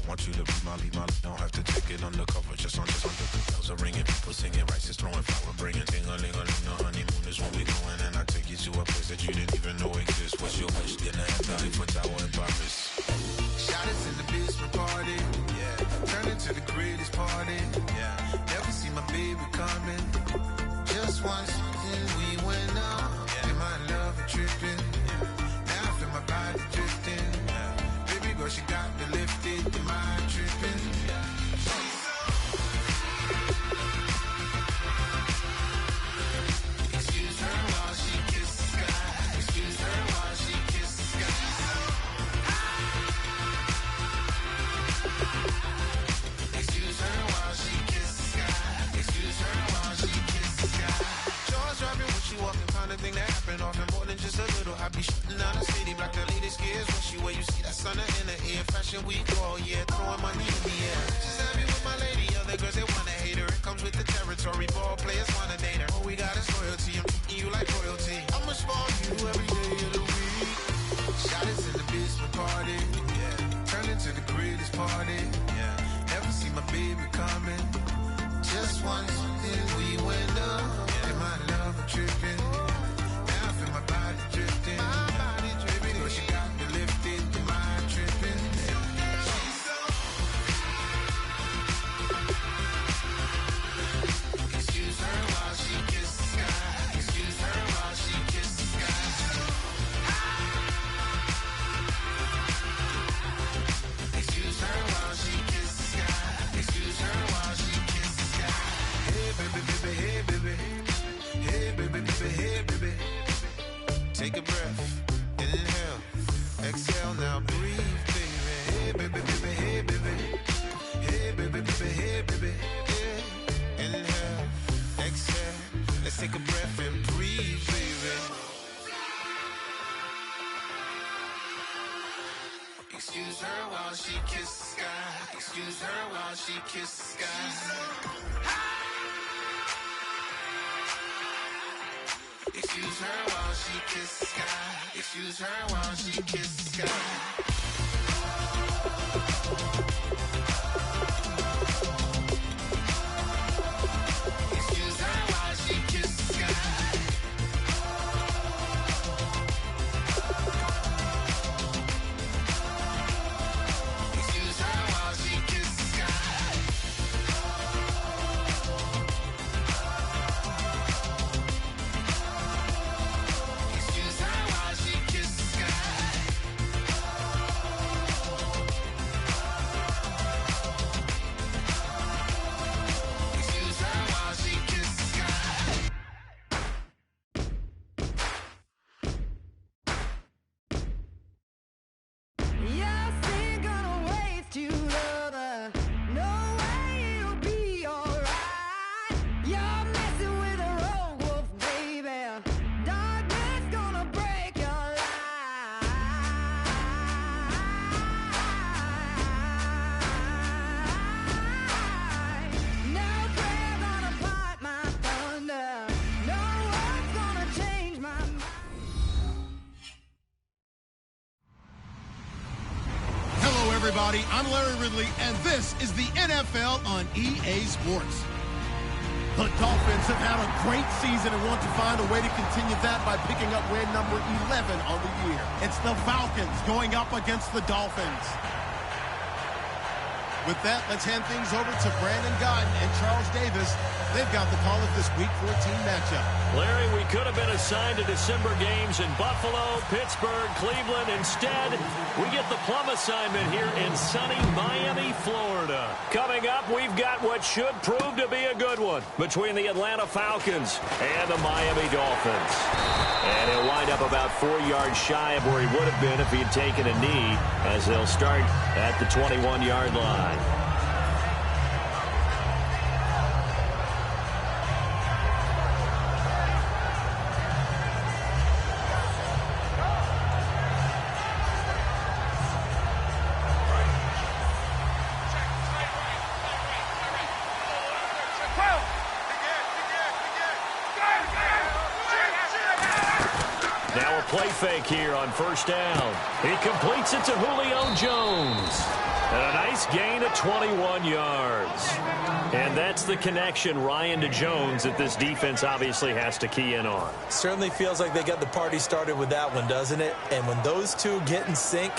Want you to be my, don't have to take it undercover. Just under the bells are ringing, people singing, rice is throwing, flower bringing. Ting-a-ling-a-ling, the honeymoon is when we going. And I take you to a place that you didn't even know exists. What's your wish? Dinner at the Eiffel Tower in Paris. Shot us in the basement party. Yeah. Turn into the greatest party. Yeah. Never see my baby coming. Just once, then we went out. Yeah. And my love a tripping. Yeah. Now I feel my body drifting. Yeah. Baby girl, she got me lifted. Am I tripping? Yeah. Excuse her while she kisses the sky. Excuse her while she kisses the sky. Excuse her while she kisses the sky. Excuse her while she kisses the sky. Jaws dropping when she walking, kind of thing that happen often. More than just a little. I be shutting down the city, black the latest gears. When she where you see that sun in the air. Fashion week all year, throwing money in the air. She's happy with my lady, other girls they wanna hate her. It comes with the territory, ball players wanna date her. All we got is loyalty, I'm treating you like royalty. I'ma spoil you every day of the week. Shot us in the basement party, yeah. Turn into the greatest party, yeah. Never see my baby coming. Just once, then we went up, yeah. And my love a tripping. Now I feel my body drifting. My body dripping. Girl, she got me lifted. Am I tripping? Excuse her while she kisses the sky. Excuse her while she kisses the sky. Excuse her while she kisses the sky. Excuse her while she kisses the sky. Hey baby, baby, hey baby. Hey baby, baby, hey baby. Take a breath, inhale, exhale, now breathe, baby. Hey baby, baby, hey baby. Hey baby, baby, hey baby. Yeah. Inhale, exhale, let's take a breath and breathe, baby. Excuse her while she kisses the sky. Excuse her while she kisses the sky. Excuse her while she kisses the sky. Excuse her while she kisses the sky. Excuse her while she kisses the sky. Excuse her while she kisses the sky. Excuse her while she kisses the sky. Excuse her while she kisses the sky. You're still gonna waste you, lover. No way it'll be alright. You're messing with a rogue wolf, baby. Darkness gonna break your life. No prayer gonna part my thunder. No one's gonna change my mind. Hello, everybody. I'm Larry Ridley, and this is the NFL on EA Sports. The Dolphins have had a great season and want to find a way to continue that by picking up win number 11 on the year. It's the Falcons going up against the Dolphins. With that, let's hand things over to Brandon Godden and Charles Davis. They've got the call of this Week 14 matchup. Larry, we could have been assigned to December games in Buffalo, Pittsburgh, Cleveland. Instead, we get the plum assignment here in sunny Miami, Florida. Coming up, we've got what should prove to be a good one between the Atlanta Falcons and the Miami Dolphins. And he'll wind up about 4 yards shy of where he would have been if he'd taken a knee, as they'll start at the 21-yard line. Now a play fake here on first down. He completes it to Julio Jones. And a nice gain of 21 yards. And that's the connection, Ryan, to Jones, that this defense obviously has to key in on. Certainly feels like they got the party started with that one, doesn't it? And when those two get in sync,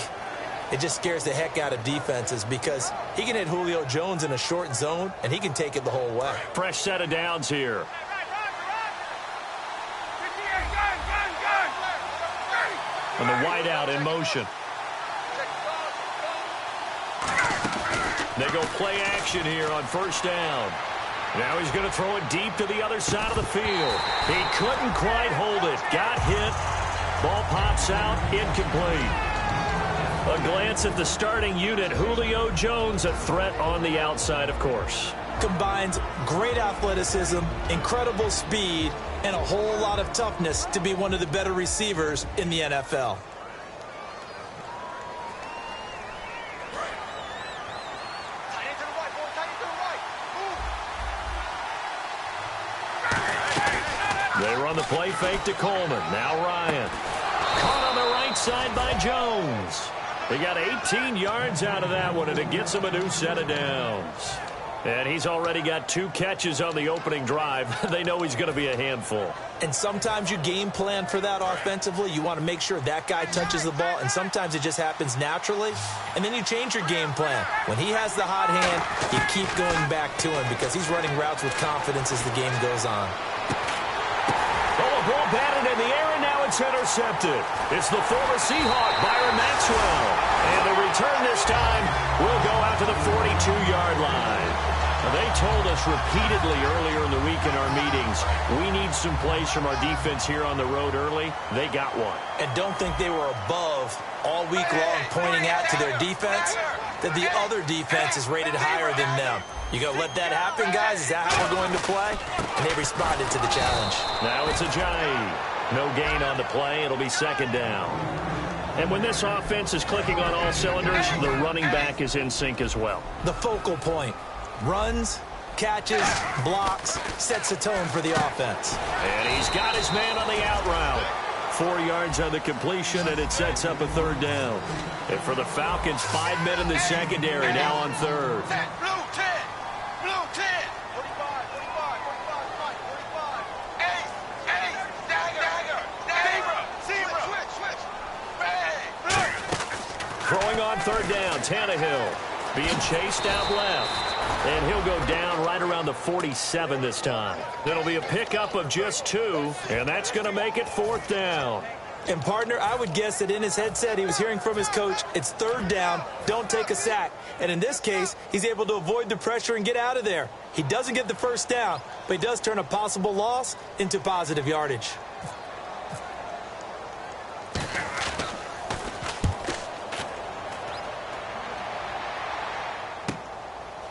it just scares the heck out of defenses because he can hit Julio Jones in a short zone, and he can take it the whole way. Fresh set of downs here. And the wideout in motion. They go play action here on first down. Now he's going to throw it deep to the other side of the field. He couldn't quite hold it. Got hit. Ball pops out. Incomplete. A glance at the starting unit. Julio Jones, a threat on the outside, of course. Combines great athleticism, incredible speed, and a whole lot of toughness to be one of the better receivers in the NFL. They run the play fake to Coleman. Now Ryan. Caught on the right side by Jones. They got 18 yards out of that one, and it gets him a new set of downs. And he's already got 2 catches on the opening drive. They know he's going to be a handful. And sometimes you game plan for that offensively. You want to make sure that guy touches the ball, and sometimes it just happens naturally. And then you change your game plan. When he has the hot hand, you keep going back to him because he's running routes with confidence as the game goes on. Ball batted in the air, and now it's intercepted. It's the former Seahawk, Byron Maxwell. And the return this time will go out to the 42-yard line. Now, they told us repeatedly earlier in the week in our meetings, we need some plays from our defense here on the road early. They got one. And don't think they were above all week long pointing out to their defense that the other defense is rated higher than them. You going to let that happen, guys? Is that how we're going to play? And they responded to the challenge. Now it's Ajayi. No gain on the play. It'll be second down. And when this offense is clicking on all cylinders, the running back is in sync as well. The focal point. Runs, catches, blocks, sets a tone for the offense. And he's got his man on the out route. 4 yards on the completion, and it sets up a third down. And for the Falcons, 5 men in the secondary now on third. Blue 10. Blue 10. 45, 45, 45, 45. Ace, dagger, zebra. Switch. Bang. Throwing on third down, Tannehill being chased out left. And he'll go down right around the 47 this time. It'll be a pickup of just 2, and that's going to make it fourth down. And, partner, I would guess that in his headset he was hearing from his coach, it's third down, don't take a sack. And in this case, he's able to avoid the pressure and get out of there. He doesn't get the first down, but he does turn a possible loss into positive yardage.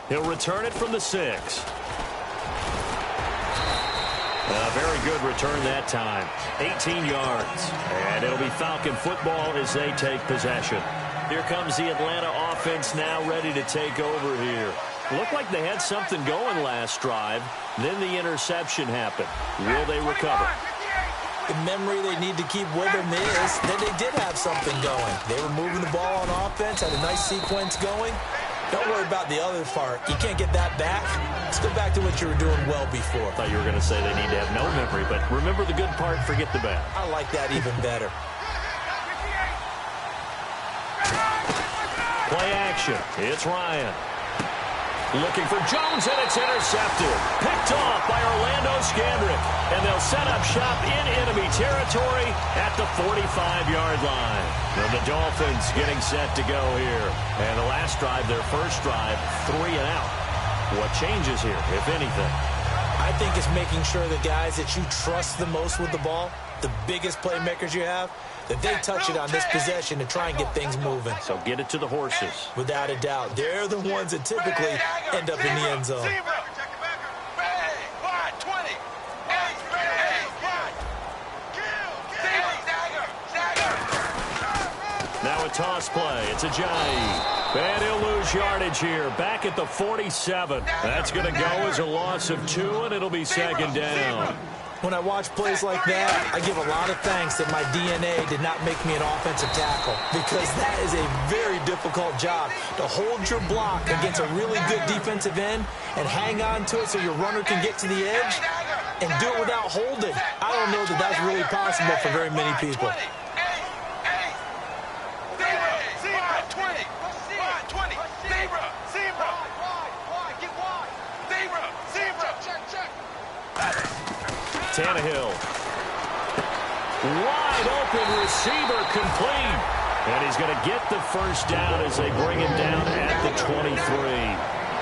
He'll return it from the 6. A very good return that time. 18 yards. And it'll be Falcon football as they take possession. Here comes the Atlanta offense now ready to take over here. Looked like they had something going last drive. Then the interception happened. Will they recover? The memory they need to keep with them is that they did have something going. They were moving the ball on offense, had a nice sequence going. Don't worry about the other part. You can't get that back. Let's go back to what you were doing well before. I thought you were going to say they need to have no memory, but remember the good part, forget the bad. I like that even better. Play action. It's Ryan. Looking for Jones, and it's intercepted. Picked off by Orlando Scandrick. And they'll set up shop in enemy territory at the 45-yard line. And the Dolphins getting set to go here. And the last drive, their first drive, 3 and out. What changes here, if anything? I think it's making sure the guys that you trust the most with the ball, the biggest playmakers you have, that they touch it on this possession to try and get things moving. So get it to the horses. Without a doubt. They're the ones that typically end up in the end zone. Now a toss play. It's Ajayi. And he'll lose yardage here. Back at the 47. That's going to go as a loss of 2, and it'll be second down. When I watch plays like that, I give a lot of thanks that my DNA did not make me an offensive tackle, because that is a very difficult job to hold your block against a really good defensive end and hang on to it so your runner can get to the edge and do it without holding. I don't know that that's really possible for very many people. Tannehill. Wide open receiver, complete. And he's going to get the first down as they bring him down at the 23.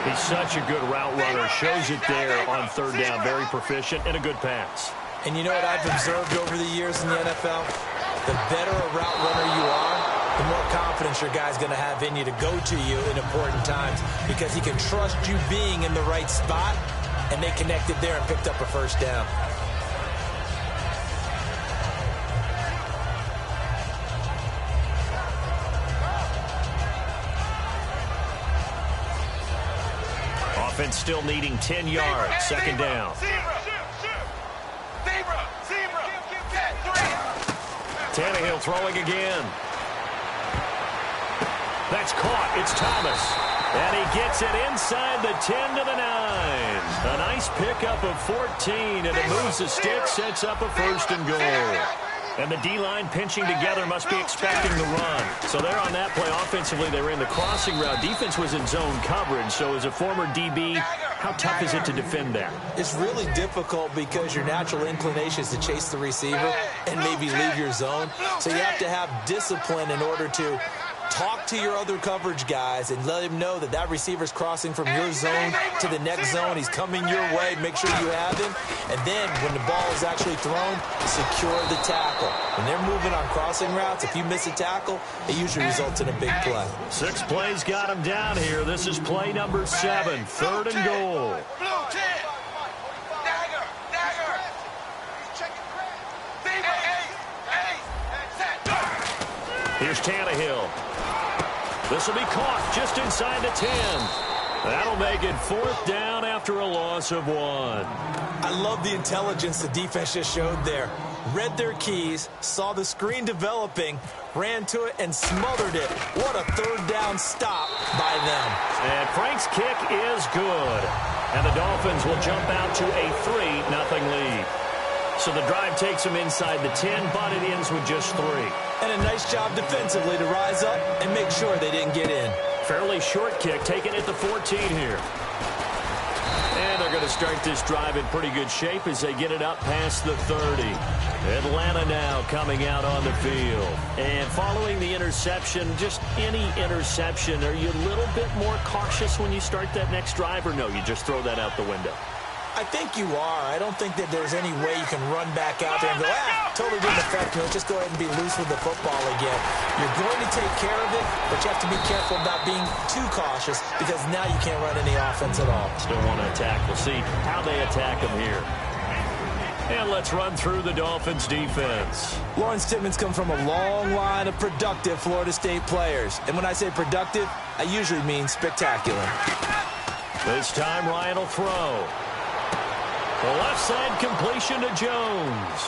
He's such a good route runner. Shows it there on third down. Very proficient and a good pass. And you know what I've observed over the years in the NFL? The better a route runner you are, the more confidence your guy's going to have in you to go to you in important times, because he can trust you being in the right spot, and they connected there and picked up a first down. Offense still needing 10 yards. Second down. Tannehill throwing again. That's caught. It's Thomas. And he gets it inside the 10 to the 9. A nice pickup of 14, and it moves the stick, sets up a first and goal. And the D-line pinching together, must be expecting the run. So they're on that play. Offensively, they ran the crossing route. Defense was in zone coverage. So as a former DB, how tough is it to defend that? It's really difficult because your natural inclination is to chase the receiver and maybe leave your zone. So you have to have discipline in order to talk to your other coverage guys and let him know that that receiver's crossing from your zone to the next zone. He's coming your way. Make sure you have him. And then when the ball is actually thrown, secure the tackle. When they're moving on crossing routes, if you miss a tackle, it usually results in a big play. 6 plays got him down here. This is play number 7, third and goal. Here's Tannehill. This will be caught just inside the 10. That'll make it 4th down after a loss of 1. I love the intelligence the defense just showed there. Read their keys, saw the screen developing, ran to it, and smothered it. What a third down stop by them. And Frank's kick is good. And the Dolphins will jump out to a 3-0 lead. So the drive takes them inside the 10, but it ends with just 3. And a nice job defensively to rise up and make sure they didn't get in. Fairly short kick, taken at the 14 here. And they're going to start this drive in pretty good shape as they get it up past the 30. Atlanta now coming out on the field. And following the interception, just any interception, are you a little bit more cautious when you start that next drive, or no, you just throw that out the window? I think you are. I don't think that there's any way you can run back out there and go, totally didn't affect me. Let's just go ahead and be loose with the football again. You're going to take care of it, but you have to be careful about being too cautious, because now you can't run any offense at all. Still want to attack. We'll see how they attack them here. And let's run through the Dolphins defense. Lawrence Timmons comes from a long line of productive Florida State players. And when I say productive, I usually mean spectacular. This time Ryan will throw. The left side completion to Jones.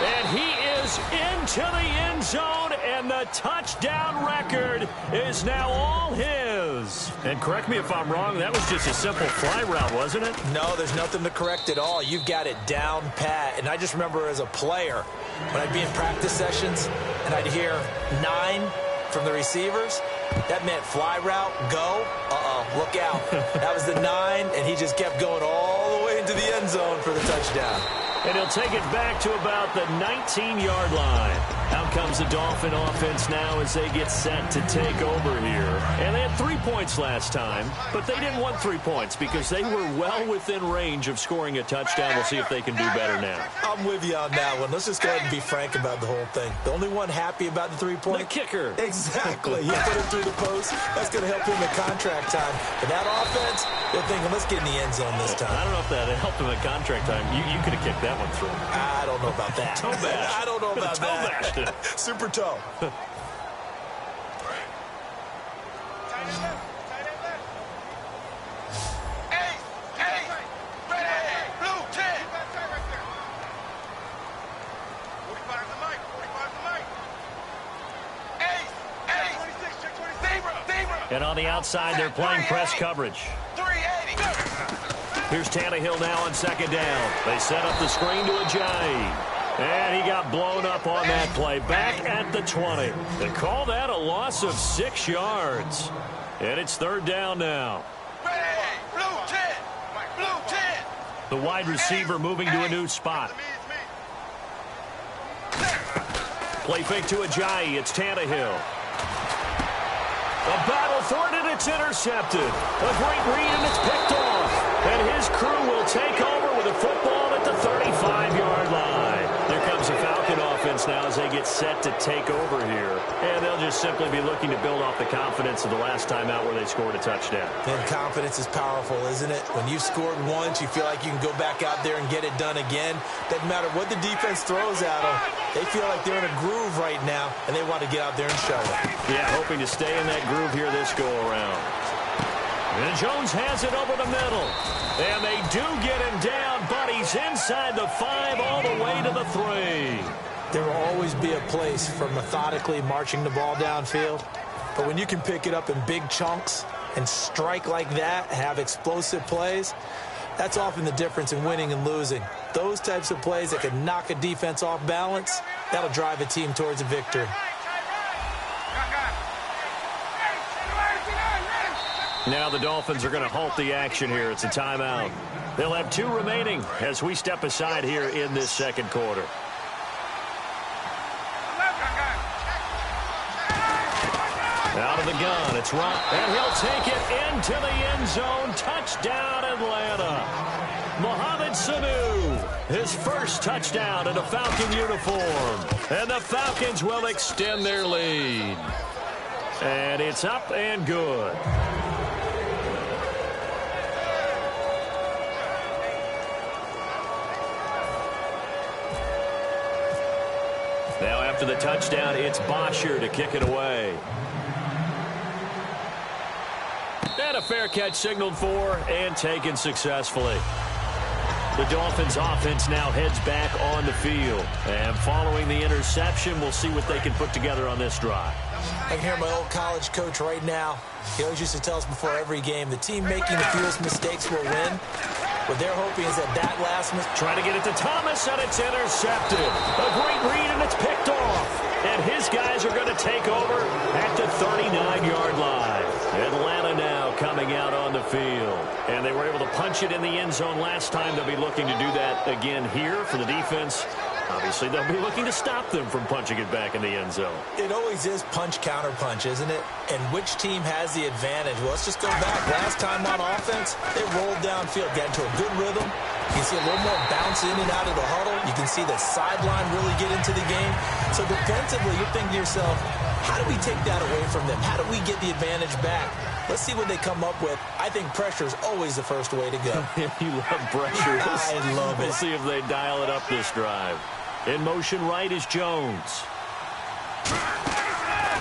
And he is into the end zone, and the touchdown record is now all his. And correct me if I'm wrong, that was just a simple fly route, wasn't it? No, there's nothing to correct at all. You've got it down pat. And I just remember as a player, when I'd be in practice sessions and I'd hear 9 from the receivers, that meant fly route, go, look out. That was the 9, and he just kept going all the way into the end zone for the touchdown. And he'll take it back to about the 19-yard line. Out comes the Dolphin offense now as they get set to take over here. And they had 3 points last time, but they didn't want 3 points because they were well within range of scoring a touchdown. We'll see if they can do better now. I'm with you on that one. Let's just go ahead and be frank about the whole thing. The only one happy about the 3-point? The kicker. Exactly. He put it through the post. That's going to help him in contract time. But that offense, they're thinking, let's get in the end zone this time. I don't know if that helped him in contract time. You could have kicked that one through. I don't know about that. Toe bash. I don't know about toe that. Bashed it. Super toe. And on the outside, they're playing press coverage. 380. Here's Tannehill now on second down. They set up the screen to Ajayi. And he got blown up on that play. Back at the 20. They call that a loss of 6 yards. And it's third down now. Blue 10. Blue 10. The wide receiver moving to a new spot. Play fake to Ajayi. It's Tannehill. A battle for it, and it's intercepted. A great read, and it's picked off. And his crew will take over with a football at the 35-yard line. There comes the Falcon offense now as they get set to take over here. And they'll just simply be looking to build off the confidence of the last time out where they scored a touchdown. And confidence is powerful, isn't it? When you've scored once, you feel like you can go back out there and get it done again. Doesn't matter what the defense throws at them. They feel like they're in a groove right now, and they want to get out there and show it. Yeah, hoping to stay in that groove here this go-around. And Jones has it over the middle. And they do get him down, but he's inside the 5 all the way to the 3. There will always be a place for methodically marching the ball downfield. But when you can pick it up in big chunks and strike like that, have explosive plays, that's often the difference in winning and losing. Those types of plays that can knock a defense off balance, that'll drive a team towards a victory. Now the Dolphins are going to halt the action here. It's a timeout. They'll have 2 remaining as we step aside here in this second quarter. Out of the gun, it's Ron, and he'll take it into the end zone. Touchdown, Atlanta. Mohamed Sanu, his first touchdown in a Falcon uniform. And the Falcons will extend their lead. And it's up and good. Now after the touchdown, it's Bosher to kick it away. And a fair catch signaled for and taken successfully. The Dolphins offense now heads back on the field. And following the interception, we'll see what they can put together on this drive. I can hear my old college coach right now. He always used to tell us before every game, the team making the fewest mistakes will win. What they're hoping is that last mistake. Trying to get it to Thomas, and it's intercepted. A great read, and it's picked off. And his guys are going to take over at the 39-yard line. Atlanta now coming out on the field. And they were able to punch it in the end zone last time. They'll be looking to do that again here for the defense. Obviously, they'll be looking to stop them from punching it back in the end zone. It always is punch-counter-punch, isn't it? And which team has the advantage? Well, let's just go back. Last time on offense, they rolled downfield, got into a good rhythm. You can see a little more bounce in and out of the huddle. You can see the sideline really get into the game. So defensively, you're thinking to yourself, how do we take that away from them? How do we get the advantage back? Let's see what they come up with. I think pressure is always the first way to go. You love pressure. I love it. We'll see if they dial it up this drive. In motion right is Jones.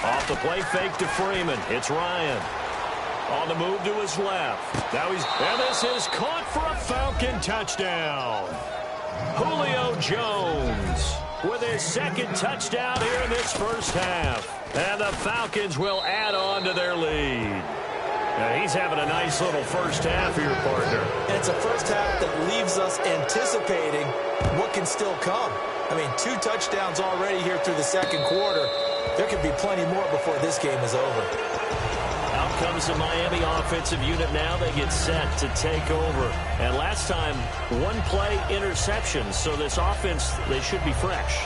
Off the play fake to Freeman. It's Ryan. On the move to his left. Now and this is caught for a Falcon touchdown. Julio Jones with his second touchdown here in this first half. And the Falcons will add on to their lead. Now he's having a nice little first half here, partner. And it's a first half that leaves us anticipating what can still come. I mean, 2 touchdowns already here through the second quarter. There could be plenty more before this game is over. Out comes the Miami offensive unit now. They get set to take over. And last time, 1-play interception. So this offense, they should be fresh.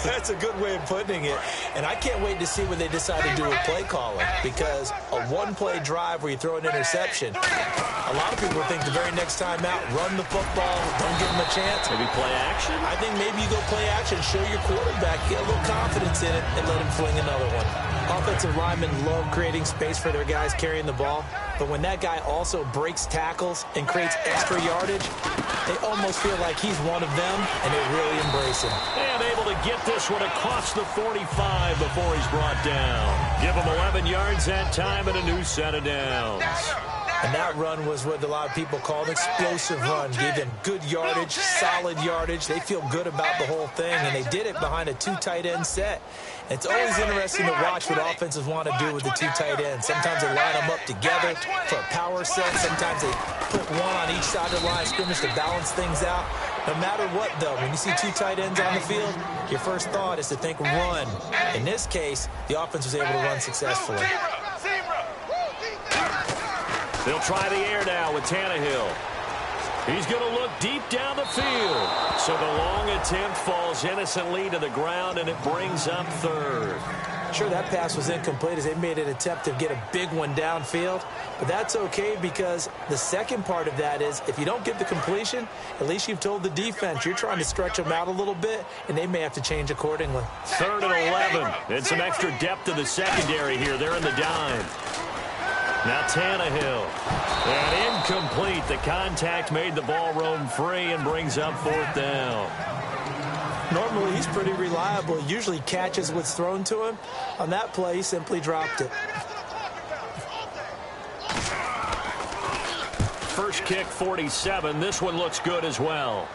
That's a good way of putting it. And I can't wait to see what they decide to do with play calling. Because a 1-play drive where you throw an interception, a lot of people think the very next time out, run the football, don't give them a chance. Maybe play action? I think maybe you go play action, show your quarterback, get a little confidence in it, and let him fling another one. Offensive linemen love creating space for their guys carrying the ball, but when that guy also breaks tackles and creates extra yardage, they almost feel like he's one of them, and they really embrace him. And able to get this one across the 45 before he's brought down. Give him 11 yards that time and a new set of downs. And that run was what a lot of people call an explosive run. Gave them good yardage, solid yardage. They feel good about the whole thing, and they did it behind a 2 tight end set. It's always interesting to watch what offenses want to do with the 2 tight ends. Sometimes they line them up together for a power set. Sometimes they put one on each side of the line of scrimmage to balance things out. No matter what, though, when you see 2 tight ends on the field, your first thought is to think run. In this case, the offense was able to run successfully. They'll try the air now with Tannehill. He's going to look deep down the field. So the long attempt falls innocently to the ground, and it brings up third. Sure, that pass was incomplete as they made an attempt to get a big one downfield. But that's okay because the second part of that is if you don't get the completion, at least you've told the defense you're trying to stretch them out a little bit, and they may have to change accordingly. 3rd and 11. And some extra depth to the secondary here. They're in the dime. Now Tannehill. And incomplete. The contact made the ball roam free and brings up 4th down. Normally, he's pretty reliable. He usually catches what's thrown to him. On that play, he simply dropped it. First kick, 47. This one looks good as well.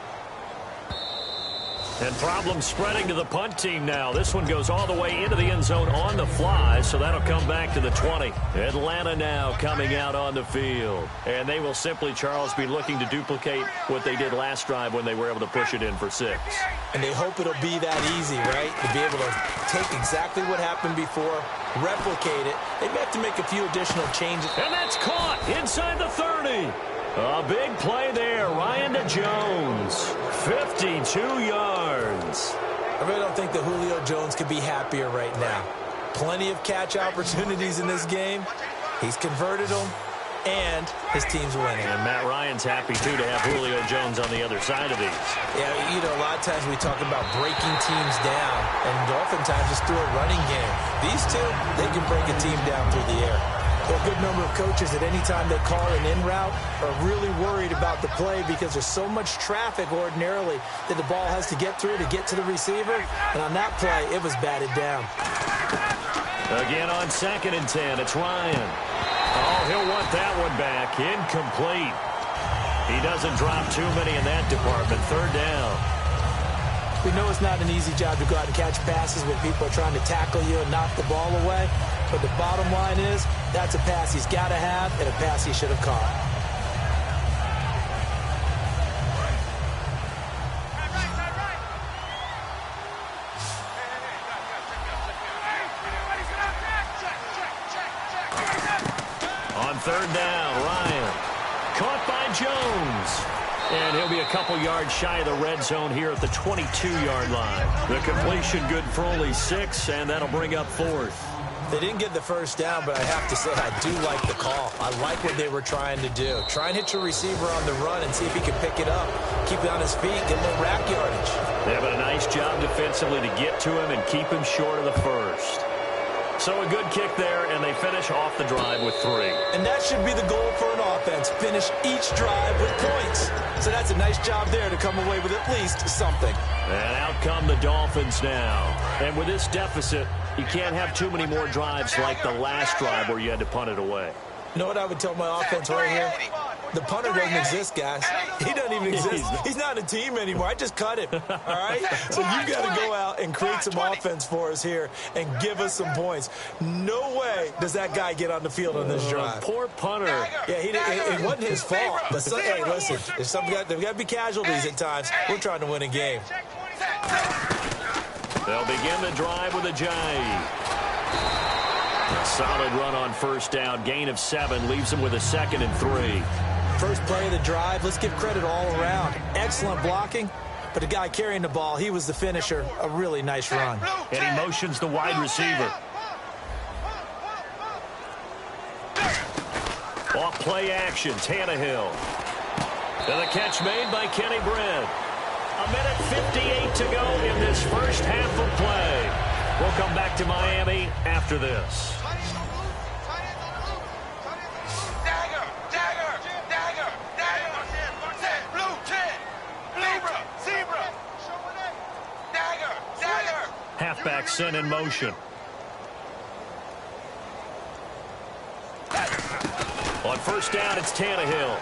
And problems spreading to the punt team now. This one goes all the way into the end zone on the fly, so that'll come back to the 20. Atlanta now coming out on the field. And they will simply, Charles, be looking to duplicate what they did last drive when they were able to push it in for 6. And they hope it'll be that easy, right? To be able to take exactly what happened before, replicate it. They may have to make a few additional changes. And that's caught inside the 30. A big play there. Ryan to Jones. 52 yards. I really don't think that Julio Jones could be happier right now. Plenty of catch opportunities in this game. He's converted them, and his team's winning. And Matt Ryan's happy, too, to have Julio Jones on the other side of these. Yeah, you know, a lot of times we talk about breaking teams down, and oftentimes just through a running game. These two, they can break a team down through the air. A good number of coaches at any time they call an in route are really worried about the play because there's so much traffic ordinarily that the ball has to get through to get to the receiver. And on that play, it was batted down. Again on 2nd and 10, it's Ryan. Oh, he'll want that one back. Incomplete. He doesn't drop too many in that department. 3rd down. We know it's not an easy job to go out and catch passes when people are trying to tackle you and knock the ball away. But the bottom line is, that's a pass he's got to have and a pass he should have caught. On 3rd down, Ryan. Caught by Jones. And he'll be a couple yards shy of the red zone here at the 22-yard line. The completion good for only 6, and that'll bring up 4th. They didn't get the first down, but I have to say I do like the call. I like what they were trying to do. Try and hit your receiver on the run and see if he can pick it up. Keep it on his feet, get a little rack yardage. They have a nice job defensively to get to him and keep him short of the first. So a good kick there, and they finish off the drive with 3. And that should be the goal for an offense. Finish each drive with points. So that's a nice job there to come away with at least something. And out come the Dolphins now. And with this deficit, you can't have too many more drives like the last drive where you had to punt it away. You know what I would tell my offense right here? The punter doesn't exist, guys. He doesn't even exist. He's not a team anymore. I just cut him, all right? So you've got to go out and create some offense for us here and give us some points. No way does that guy get on the field on this drive. Poor punter. Yeah, it wasn't his fault. But hey, listen, there's got to be casualties at times. We're trying to win a game. They'll begin the drive with a jive. A solid run on 1st down. Gain of 7 leaves them with a 2nd and 3. First play of the drive, let's give credit all around. Excellent blocking, but the guy carrying the ball, he was the finisher. A really nice run. And he motions the wide receiver. Off play action, Tannehill. And the catch made by Kenny Britt. 1:58 to go in this first half of play. We'll come back to Miami after this. Halfback sent in motion. On first down, it's Tannehill.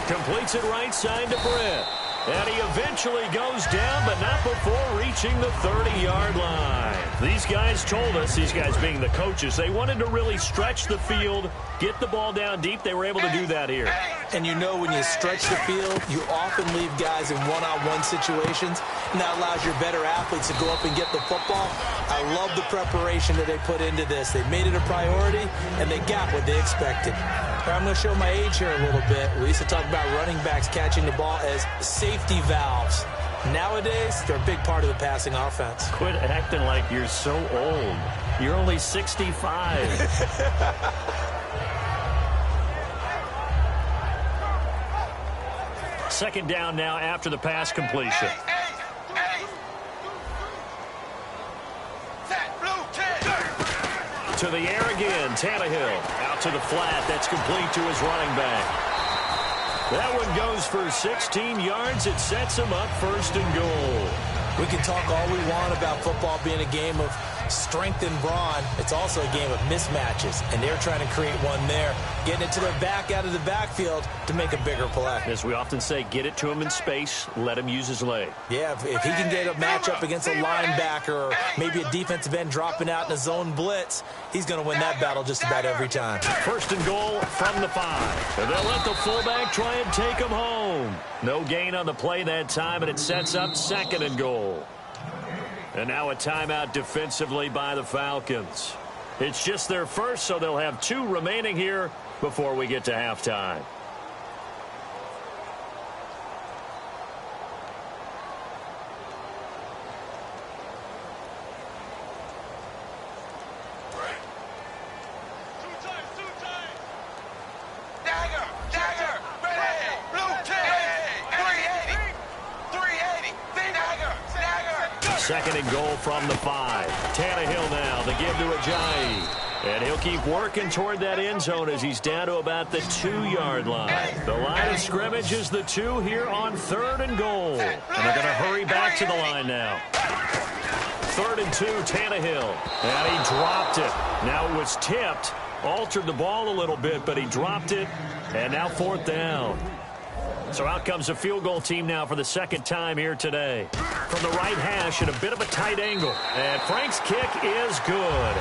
Completes it right side to Britt. And he eventually goes down, but not before reaching the 30-yard line. These guys told us, these guys being the coaches, they wanted to really stretch the field, get the ball down deep. They were able to do that here. And you know when you stretch the field, you often leave guys in one-on-one situations, and that allows your better athletes to go up and get the football. I love the preparation that they put into this. They made it a priority, and they got what they expected. I'm going to show my age here a little bit. We used to talk about running backs catching the ball as safety valves. Nowadays, they're a big part of the passing offense. Quit acting like you're so old. You're only 65. Second down now after the pass completion. To the air again, Tannehill. Out to the flat, that's complete to his running back. That one goes for 16 yards. It sets him up first and goal. We can talk all we want about football being a game of strength and brawn. It's also a game of mismatches, and they're trying to create one there, getting it to their back out of the backfield to make a bigger play. As we often say, get it to him in space, let him use his leg. Yeah, if he can get a matchup against a linebacker or maybe a defensive end dropping out in a zone blitz, he's going to win that battle just about every time. First and goal from the 5. And they'll let the fullback try and take him home. No gain on the play that time, and it sets up second and goal. And now a timeout defensively by the Falcons. It's just their first, so they'll have 2 remaining here before we get to halftime. Second and goal from the 5. Tannehill now, the give to Ajayi. And he'll keep working toward that end zone as he's down to about the 2-yard line. The line of scrimmage is the 2 here on third and goal. And they're going to hurry back to the line now. Third and 2, Tannehill. And he dropped it. Now it was tipped, altered the ball a little bit, but he dropped it. And now fourth down. So out comes a field goal team now for the second time here today. From the right hash at a bit of a tight angle. And Frank's kick is good.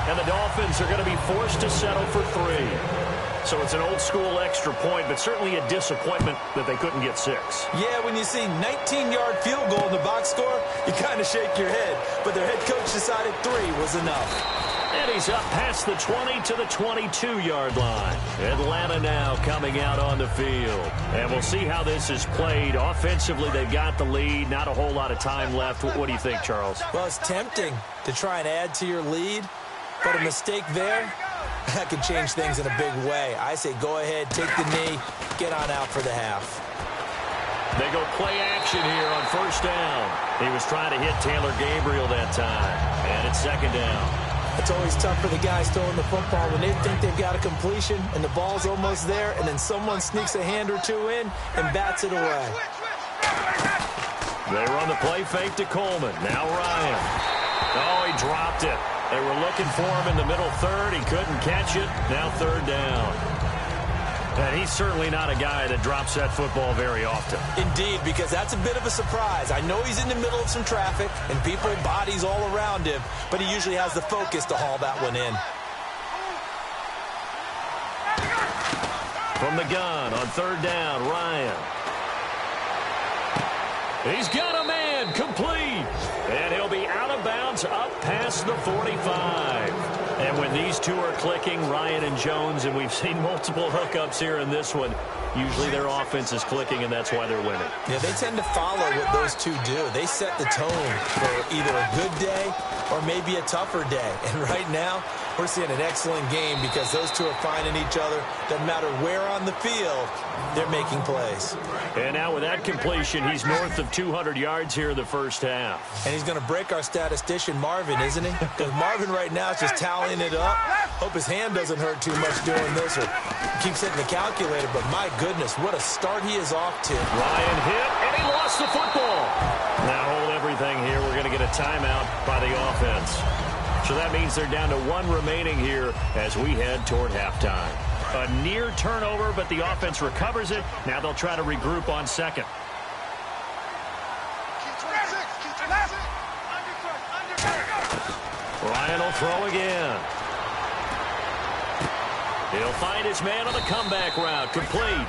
And the Dolphins are going to be forced to settle for 3. So it's an old-school extra point, but certainly a disappointment that they couldn't get 6. Yeah, when you see 19-yard field goal in the box score, you kind of shake your head. But their head coach decided 3 was enough. And he's up past the 20 to the 22-yard line. Atlanta now coming out on the field. And we'll see how this is played. Offensively, they've got the lead. Not a whole lot of time left. What do you think, Charles? Well, it's tempting to try and add to your lead. But a mistake there, that could change things in a big way. I say go ahead, take the knee, get on out for the half. They go play action here on first down. He was trying to hit Taylor Gabriel that time. And it's second down. It's always tough for the guys throwing the football when they think they've got a completion and the ball's almost there, and then someone sneaks a hand or 2 in and bats it away. They run the play fake to Coleman. Now Ryan. Oh, he dropped it. They were looking for him in the middle third. He couldn't catch it. Now third down. And he's certainly not a guy that drops that football very often. Indeed, because that's a bit of a surprise. I know he's in the middle of some traffic and people, bodies all around him, but he usually has the focus to haul that one in. From the gun on third down, Ryan. He's got a man, complete. And he'll be out of bounds up past the 45. And when these 2 are clicking, Ryan and Jones, and we've seen multiple hookups here in this one, usually their offense is clicking, and that's why they're winning. Yeah, they tend to follow what those 2 do. They set the tone for either a good day or maybe a tougher day. And right now, we're seeing an excellent game because those 2 are finding each other. Doesn't matter where on the field, they're making plays. And now with that completion, he's north of 200 yards here in the first half. And he's going to break our statistician, Marvin, isn't he? Because Marvin right now is just tallying it up. Hope his hand doesn't hurt too much doing this or keeps hitting the calculator. But my goodness, what a start he is off to. Ryan hit, and he lost the football. Now hold everything here. We're going to get a timeout by the offense. So that means they're down to 1 remaining here as we head toward halftime. A near turnover, but the offense recovers it. Now they'll try to regroup on second. Ryan will throw again. He'll find his man on the comeback route. Complete.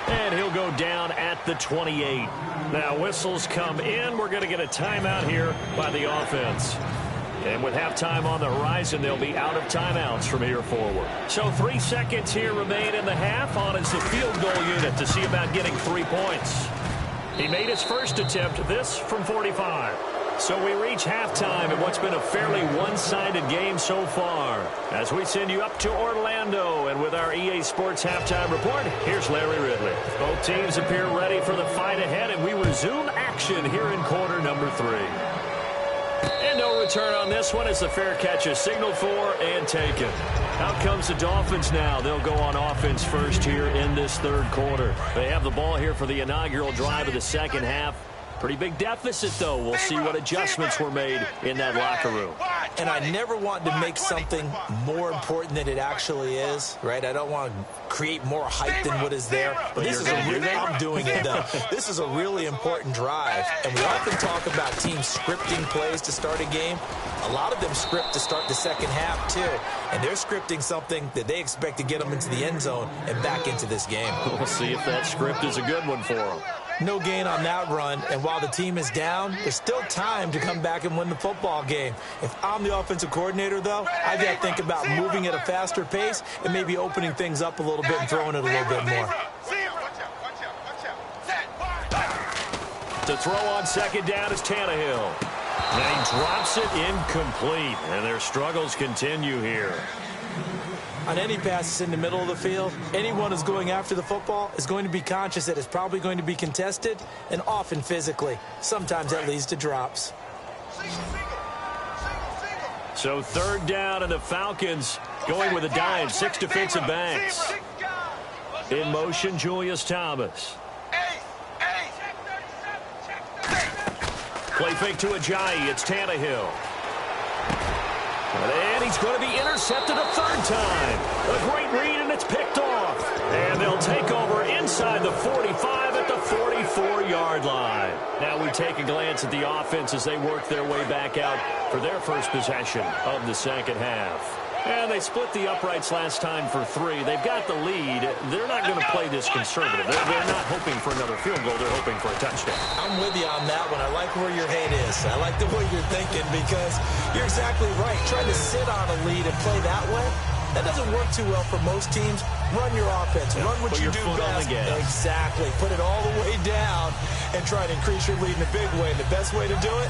And he'll go down at the 28. Now whistles come in. We're going to get a timeout here by the offense. And with halftime on the horizon, they'll be out of timeouts from here forward. So 3 seconds here remain in the half. On is the field goal unit to see about getting 3 points. He made his first attempt, this from 45. So we reach halftime in what's been a fairly one-sided game so far. As we send you up to Orlando, and with our EA Sports Halftime Report, here's Larry Ridley. Both teams appear ready for the fight ahead, and we resume action here in quarter number 3. And no return on this one as the fair catch is signaled for and taken. Out comes the Dolphins now. They'll go on offense first here in this third quarter. They have the ball here for the inaugural drive of the second half. Pretty big deficit, though. We'll see what adjustments were made in that locker room. And I never want to make something more important than it actually is, right? I don't want to create more hype than what is there. But this is I'm doing it, though. This is a really important drive. And we often talk about teams scripting plays to start a game. A lot of them script to start the second half, too. And they're scripting something that they expect to get them into the end zone and back into this game. We'll see if that script is a good one for them. No gain on that run, and while the team is down, there's still time to come back and win the football game. If I'm the offensive coordinator, though, I got to think about moving at a faster pace and maybe opening things up a little bit and throwing it a little bit more. To throw on second down is Tannehill. And he drops it incomplete, and their struggles continue here. On any passes in the middle of the field, anyone who's going after the football is going to be conscious that it's probably going to be contested, and often physically. Sometimes that leads to drops. So third down, and the Falcons going with a dime. 6 defensive backs. In motion, Julius Thomas. Play fake to Ajayi. It's Tannehill. And he's going to be intercepted a third time. A great read, and it's picked off. And they'll take over inside the 45 at the 44-yard line. Now we take a glance at the offense as they work their way back out for their first possession of the second half. And they split the uprights last time for 3. They've got the lead. They're not going to play this conservative. They're not hoping for another field goal. They're hoping for a touchdown. I'm with you on that one. I like where your head is. I like the way you're thinking because you're exactly right. Trying to sit on a lead and play that way, that doesn't work too well for most teams. Run your offense. Run what you do best. Exactly. Put it all the way down and try to increase your lead in a big way. And the best way to do it,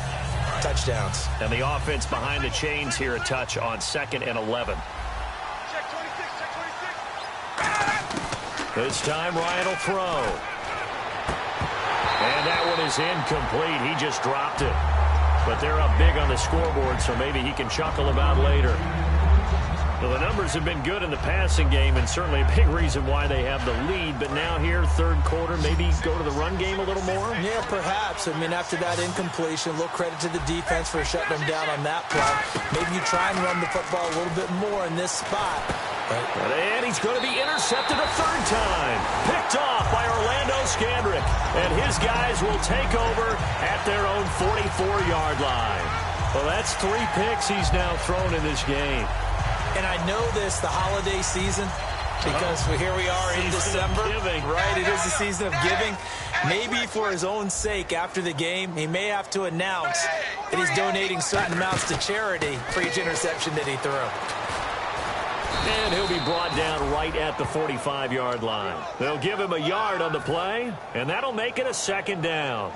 touchdowns. And the offense behind the chains here, a touch on 2nd and 11. This time Ryan will throw. And that one is incomplete. He just dropped it. But they're up big on the scoreboard, so maybe he can chuckle about later. Well, the numbers have been good in the passing game, and certainly a big reason why they have the lead. But now here, third quarter, maybe go to the run game a little more? Yeah, perhaps. I mean, after that incompletion, a little credit to the defense for shutting them down on that play. Maybe you try and run the football a little bit more in this spot. And he's going to be intercepted a third time. Picked off by Orlando Scandrick. And his guys will take over at their own 44-yard line. Well, that's 3 picks he's now thrown in this game. And I know this, the holiday season, because here we are in December, right? It is the season of giving. Maybe for his own sake, after the game, he may have to announce that he's donating certain amounts to charity for each interception that he threw. And he'll be brought down right at the 45-yard line. They'll give him a yard on the play, and that'll make it a second down.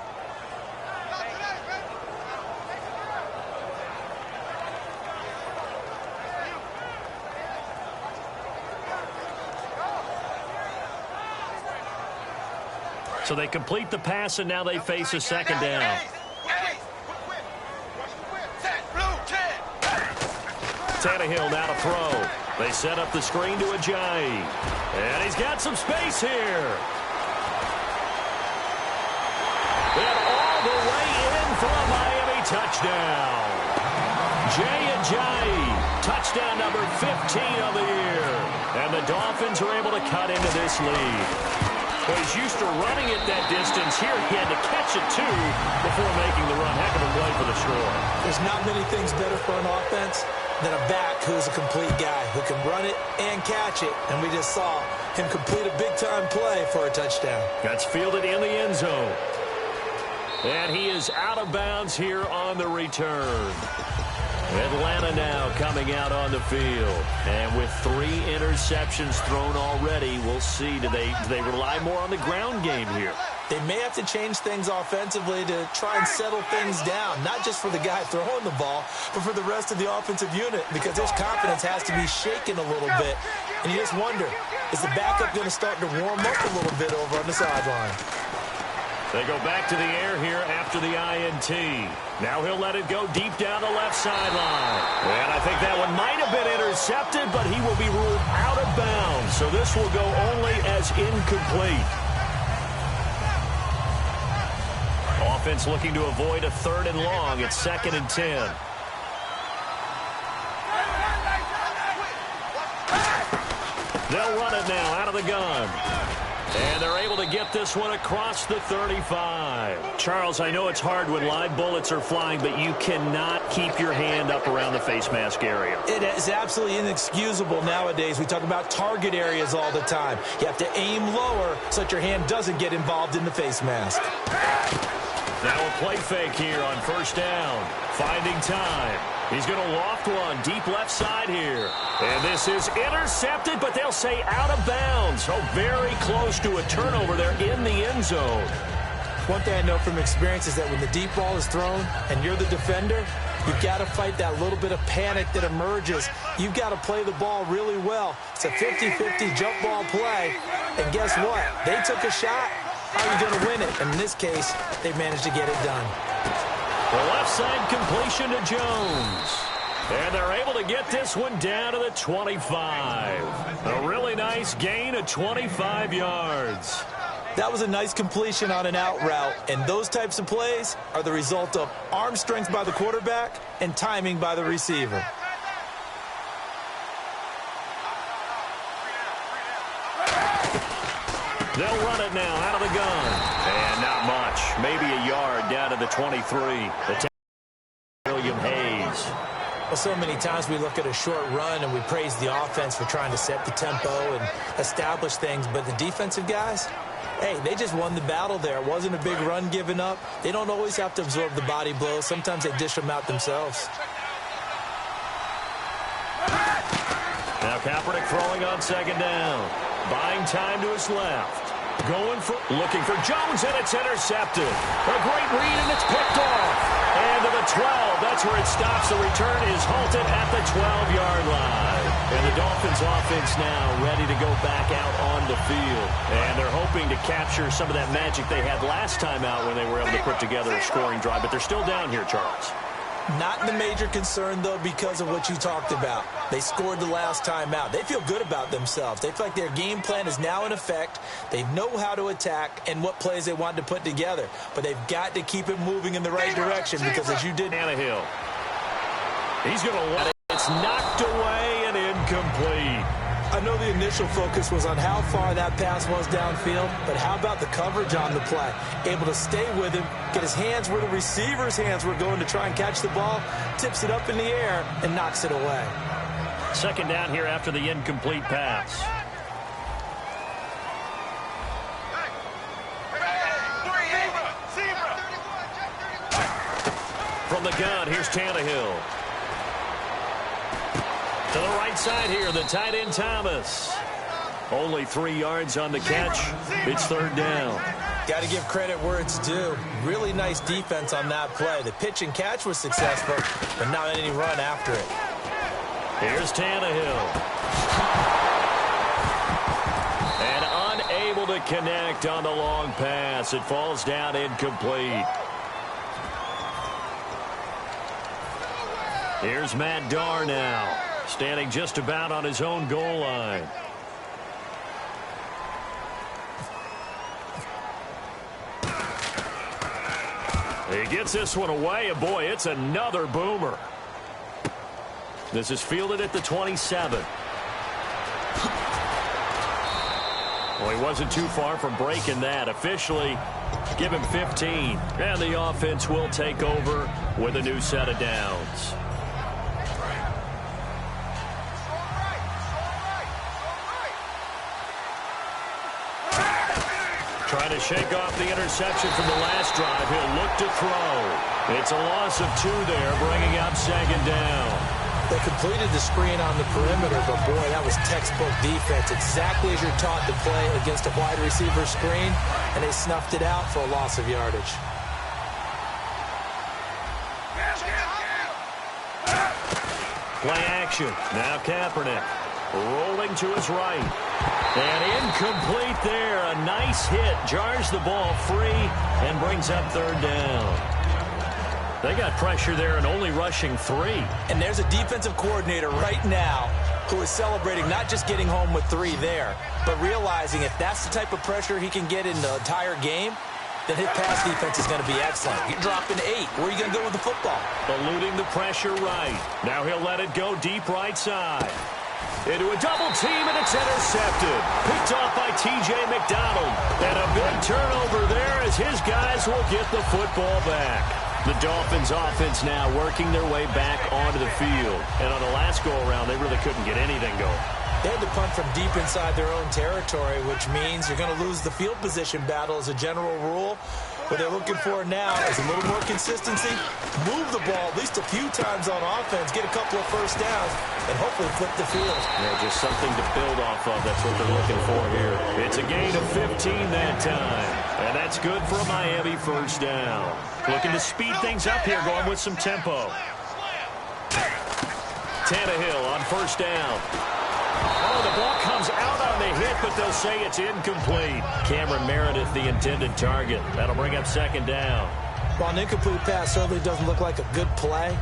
So they complete the pass, and now they face a second down. Tannehill now to throw. They set up the screen to Ajayi. And he's got some space here. And all the way in for a Miami touchdown. Jay Ajayi, touchdown number 15 of the year. And the Dolphins are able to cut into this lead. Well, he's used to running it that distance. Here he had to catch it, too, before making the run. Heck of a play for the score. There's not many things better for an offense than a back who's a complete guy who can run it and catch it. And we just saw him complete a big-time play for a touchdown. That's fielded in the end zone. And he is out of bounds here on the return. Atlanta now coming out on the field. And with 3 interceptions thrown already, we'll see. Do they rely more on the ground game here? They may have to change things offensively to try and settle things down, not just for the guy throwing the ball, but for the rest of the offensive unit, because his confidence has to be shaken a little bit. And you just wonder, is the backup going to start to warm up a little bit over on the sideline? They go back to the air here after the INT. Now he'll let it go deep down the left sideline. And I think that one might have been intercepted, but he will be ruled out of bounds. So this will go only as incomplete. Offense looking to avoid a 3rd and long. It's 2nd and 10. They'll run it now out of the gun. And they're able to get this one across the 35. Charles, I know it's hard when live bullets are flying, but you cannot keep your hand up around the face mask area. It is absolutely inexcusable nowadays. We talk about target areas all the time. You have to aim lower so that your hand doesn't get involved in the face mask. Now a play fake here on 1st down. Finding time. He's going to loft one deep left side here. And this is intercepted, but they'll say out of bounds. So very close to a turnover there in the end zone. One thing I know from experience is that when the deep ball is thrown and you're the defender, you've got to fight that little bit of panic that emerges. You've got to play the ball really well. It's a 50-50 jump ball play. And guess what? They took a shot. How are you going to win it? And in this case, they managed to get it done. The left side completion to Jones. And they're able to get this one down to the 25. A really nice gain of 25 yards. That was a nice completion on an out route. And those types of plays are the result of arm strength by the quarterback and timing by the receiver. They'll run it now out of the gun. And not much. Maybe a yard down to the 23. William Hayes. Well, so many times we look at a short run and we praise the offense for trying to set the tempo and establish things. But the defensive guys, hey, they just won the battle there. It wasn't a big run given up. They don't always have to absorb the body blows. Sometimes they dish them out themselves. Now Kaepernick throwing on 2nd down. Buying time to his left. Looking for Jones, and it's intercepted. A great read, and it's picked off. And to the 12. That's where it stops. The return is halted at the 12-yard line. And the Dolphins offense now ready to go back out on the field. And they're hoping to capture some of that magic they had last time out when they were able to put together a scoring drive. But they're still down here, Charles. Not the major concern, though, because of what you talked about. They scored the last time out. They feel good about themselves. They feel like their game plan is now in effect. They know how to attack and what plays they want to put together. But they've got to keep it moving in the right direction because, as you did, Tannehill. He's going to let it. It's knocked away and incomplete. I know the initial focus was on how far that pass was downfield, but how about the coverage on the play? Able to stay with him, get his hands where the receiver's hands were going to try and catch the ball, tips it up in the air, and knocks it away. 2nd down here after the incomplete pass. From the gun, here's Tannehill. To the right side here, the tight end Thomas. Only 3 yards on the catch. It's 3rd down. Got to give credit where it's due. Really nice defense on that play. The pitch and catch was successful, but not any run after it. Here's Tannehill. And unable to connect on the long pass. It falls down incomplete. Here's Matt Darr now, standing just about on his own goal line. He gets this one away, and boy, it's another boomer. This is fielded at the 27. Well, he wasn't too far from breaking that. Officially, give him 15. And the offense will take over with a new set of downs. Trying to shake off the interception from the last drive. He'll look to throw. It's a loss of 2 there, bringing up second down. They completed the screen on the perimeter, but boy, that was textbook defense. Exactly as you're taught to play against a wide receiver screen, and they snuffed it out for a loss of yardage. Play action. Now Kaepernick rolling to his right. And incomplete there. A nice hit. Jars the ball free and brings up third down. They got pressure there and only rushing 3. And there's a defensive coordinator right now who is celebrating not just getting home with 3 there, but realizing if that's the type of pressure he can get in the entire game, then his pass defense is going to be excellent. You're dropping 8. Where are you going to go with the football? Eluding the pressure right. Now he'll let it go deep right side. Into a double team, and it's intercepted. Picked off by T.J. McDonald. And a big turnover there as his guys will get the football back. The Dolphins offense now working their way back onto the field. And on the last go-around, they really couldn't get anything going. They had to punt from deep inside their own territory, which means you're going to lose the field position battle as a general rule. What they're looking for now is a little more consistency, move the ball at least a few times on offense, get a couple of first downs, and hopefully flip the field. Yeah, just something to build off of. That's what they're looking for here. It's a gain of 15 that time, and that's good for a Miami first down. Looking to speed things up here, going with some tempo. Tannehill on first down. Oh, the ball comes out on the hit, but they'll say it's incomplete. Cameron Meredith, the intended target. That'll bring up second down. Well, an incomplete pass certainly doesn't look like a good play.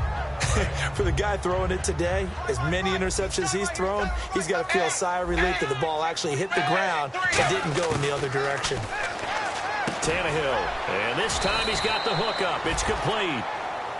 For the guy throwing it today, as many interceptions he's thrown, he's got to feel a sigh of relief that the ball actually hit the ground and didn't go in the other direction. Tannehill, and this time he's got the hook up. It's complete.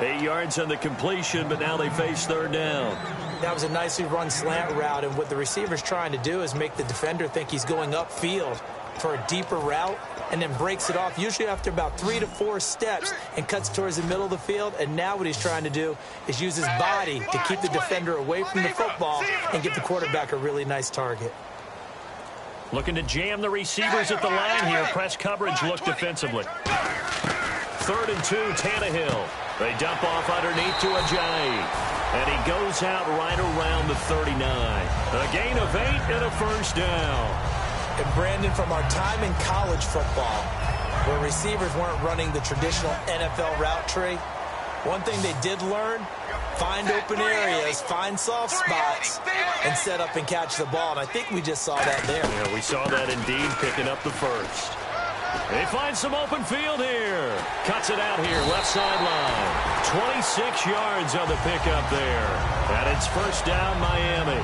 8 yards on the completion, but now they face third down. That was a nicely run slant route, and what the receiver's trying to do is make the defender think he's going upfield for a deeper route, and then breaks it off, usually after about 3 to 4 steps, and cuts towards the middle of the field. And now what he's trying to do is use his body to keep the defender away from the football and give the quarterback a really nice target. Looking to jam the receivers at the line here. Press coverage look defensively. 3rd and 2, Tannehill. They dump off underneath to Ajayi. And he goes out right around the 39. A gain of 8 and a first down. And Brandon, from our time in college football, where receivers weren't running the traditional NFL route tree, one thing they did learn, find open areas, find soft spots, and set up and catch the ball. And I think we just saw that there. Yeah, we saw that indeed, picking up the first. They find some open field here. Cuts it out here, left sideline. 26 yards on the pickup there. And it's first down, Miami.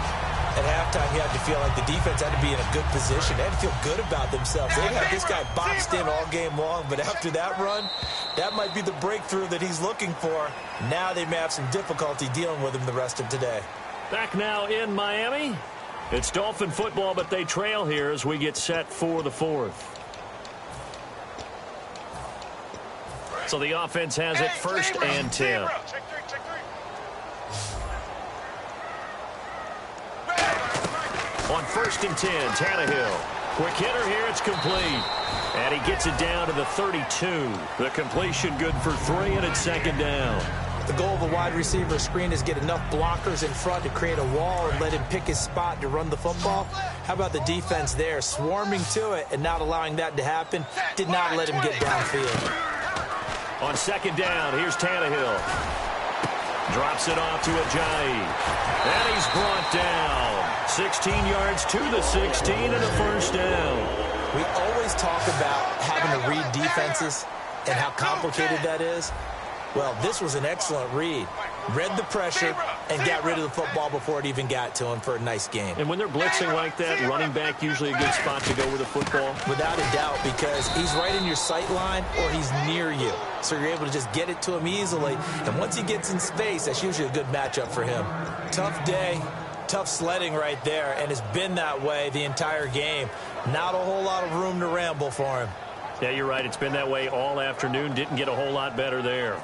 At halftime, you had to feel like the defense had to be in a good position. They had to feel good about themselves. They had this guy boxed in all game long, but after that run, that might be the breakthrough that he's looking for. Now they may have some difficulty dealing with him the rest of today. Back now in Miami. It's Dolphin football, but they trail here as we get set for the 4th. So the offense has it 1st and 10. On 1st and 10, Tannehill. Quick hitter here, it's complete. And he gets it down to the 32. The completion good for 3, and it's second down. The goal of a wide receiver screen is get enough blockers in front to create a wall and let him pick his spot to run the football. How about the defense there, swarming to it and not allowing that to happen? Did not let him get downfield. On second down, here's Tannehill. Drops it off to Ajayi. And he's brought down. 16 yards to the 16 and a first down. We always talk about having to read defenses and how complicated that is. Well, this was an excellent read. Read the pressure, and got rid of the football before it even got to him for a nice gain. And when they're blitzing like that, running back usually a good spot to go with the football? Without a doubt, because he's right in your sight line or he's near you. So you're able to just get it to him easily. And once he gets in space, that's usually a good matchup for him. Tough day, tough sledding right there, and it's been that way the entire game. Not a whole lot of room to ramble for him. Yeah, you're right. It's been that way all afternoon. Didn't get a whole lot better there.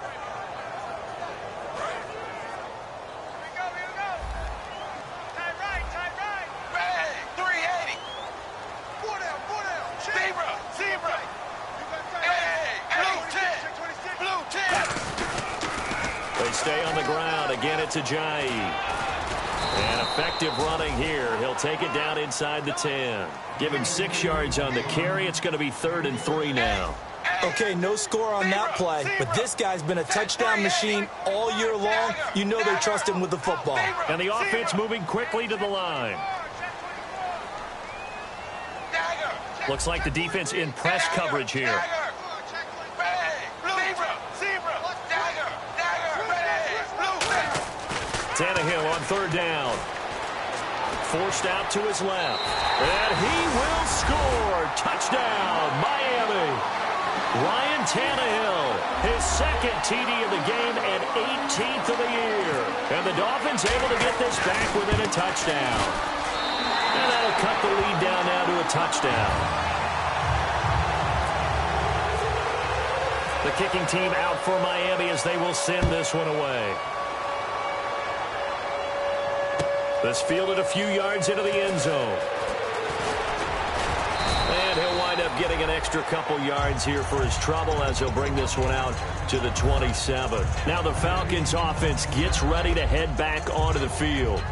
They stay on the ground. Again, it's Ajayi. And effective running here. He'll take it down inside the 10. Give him 6 yards on the carry. It's going to be 3rd and 3 now. Okay, no score on that play, but this guy's been a touchdown machine all year long. You know they trust him with the football. And the offense moving quickly to the line. Looks like the defense in press coverage here. Tannehill on 3rd down. Forced out to his left. And he will score. Touchdown, Miami. Ryan Tannehill, his 2nd TD of the game and 18th of the year. And the Dolphins able to get this back within a touchdown. And that'll cut the lead down now to a touchdown. The kicking team out for Miami as they will send this one away. This fielded a few yards into the end zone. And he'll wind up getting an extra couple yards here for his trouble as he'll bring this one out to the 27. Now the Falcons offense gets ready to head back onto the field.